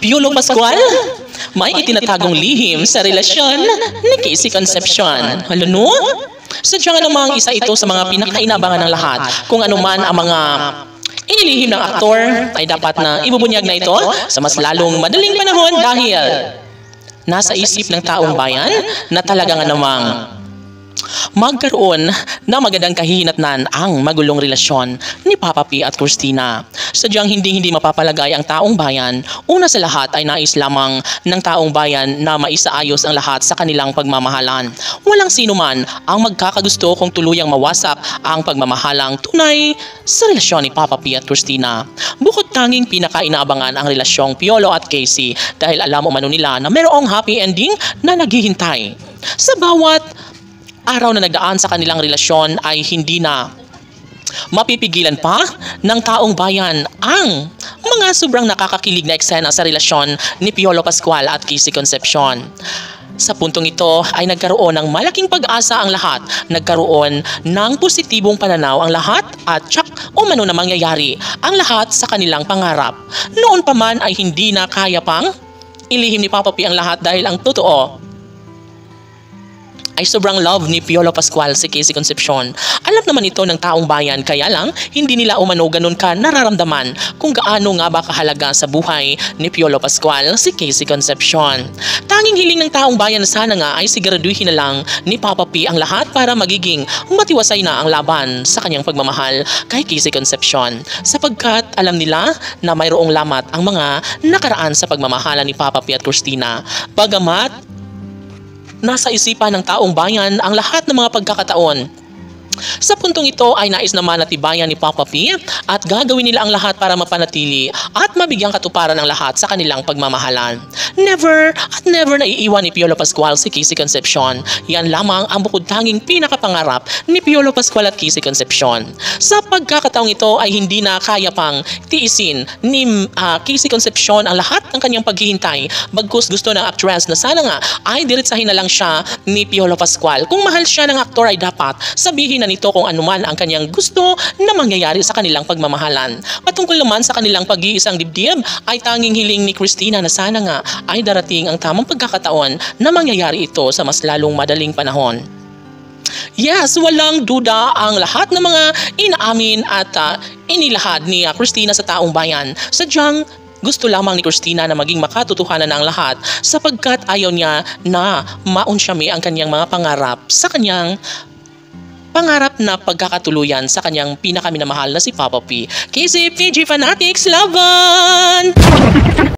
Piolo Pascual, may itinatagong lihim sa relasyon ni Casey Concepcion. Halo no? Sadya nga namang isa ito sa mga pinakainabangan ng lahat. Kung ano man ang mga inilihim ng aktor, ay dapat na ibubunyag na ito sa mas lalong madaling panahon dahil nasa isip ng taong bayan na talaga nga namang magkaroon na magandang kahihinatnan ang magulong relasyon ni Papa P at Christina. Sadyang hindi mapapalagay ang taong bayan. Una sa lahat ay nais lamang ng taong bayan na maisaayos ang lahat sa kanilang pagmamahalan. Walang sino man ang magkakagusto kung tuluyang mawasak ang pagmamahalang tunay sa relasyon ni Papa P at Christina. Bukod tanging pinakainaabangan ang relasyong Piolo at Casey dahil alam umano nila na mayroong happy ending na naghihintay. Sa bawat araw na nagdaan sa kanilang relasyon ay hindi na mapipigilan pa ng taong bayan ang mga sobrang nakakakilig na eksena sa relasyon ni Piolo Pascual at Casey Concepcion. Sa puntong ito ay nagkaroon ng malaking pag-asa ang lahat, nagkaroon ng positibong pananaw ang lahat at tsak umano na mangyayari ang lahat sa kanilang pangarap. Noon pa man ay hindi na kaya pang ilihim ni Papa P ang lahat dahil ang totoo ay sobrang love ni Piolo Pascual si Casey Concepcion. Alam naman ito ng taong bayan, kaya lang hindi nila umano ganun ka nararamdaman kung gaano nga ba kahalaga sa buhay ni Piolo Pascual si Casey Concepcion. Tanging hiling ng taong bayan na sana nga ay siguraduhin na lang ni Papa P ang lahat para magiging matiwasay na ang laban sa kanyang pagmamahal kay Casey Concepcion. Sapagkat alam nila na mayroong lamat ang mga nakaraan sa pagmamahala ni Papa P at Christina. Bagamat nasa isipan ng taong bayan ang lahat ng mga pagkakataon. Sa puntong ito ay nais naman na tibayan ni Papa P at gagawin nila ang lahat para mapanatili at mabigyang katuparan ang lahat sa kanilang pagmamahalan. Never at never na iiwan ni Piolo Pascual si Casey Concepcion. Yan lamang ang bukod tanging pinakapangarap ni Piolo Pascual at Casey Concepcion. Sa pagkakataong ito ay hindi na kaya pang tiisin ni Casey Concepcion ang lahat ng kanyang paghihintay. Bagkus gusto ng actress na sana nga ay diretsahin na lang siya ni Piolo Pascual. Kung mahal siya ng aktor ay dapat sabihin na nito kung anuman ang kanyang gusto na mangyayari sa kanilang pagmamahalan. Patungkol naman sa kanilang pag-iisang dibdib ay tanging hiling ni Christina na sana nga ay darating ang tamang pagkakataon na mangyayari ito sa mas lalong madaling panahon. Yes, walang duda ang lahat ng mga inaamin at inilahad ni Christina sa taong bayan. Sadyang gusto lamang ni Christina na maging makatotohanan ang lahat sapagkat ayaw niya na maunsyami ang kanyang mga pangarap sa kanyang pangarap na pagkakatuluyan sa kanyang pinakaminamahal na si Papa P. Casey PG Fanatics Laban!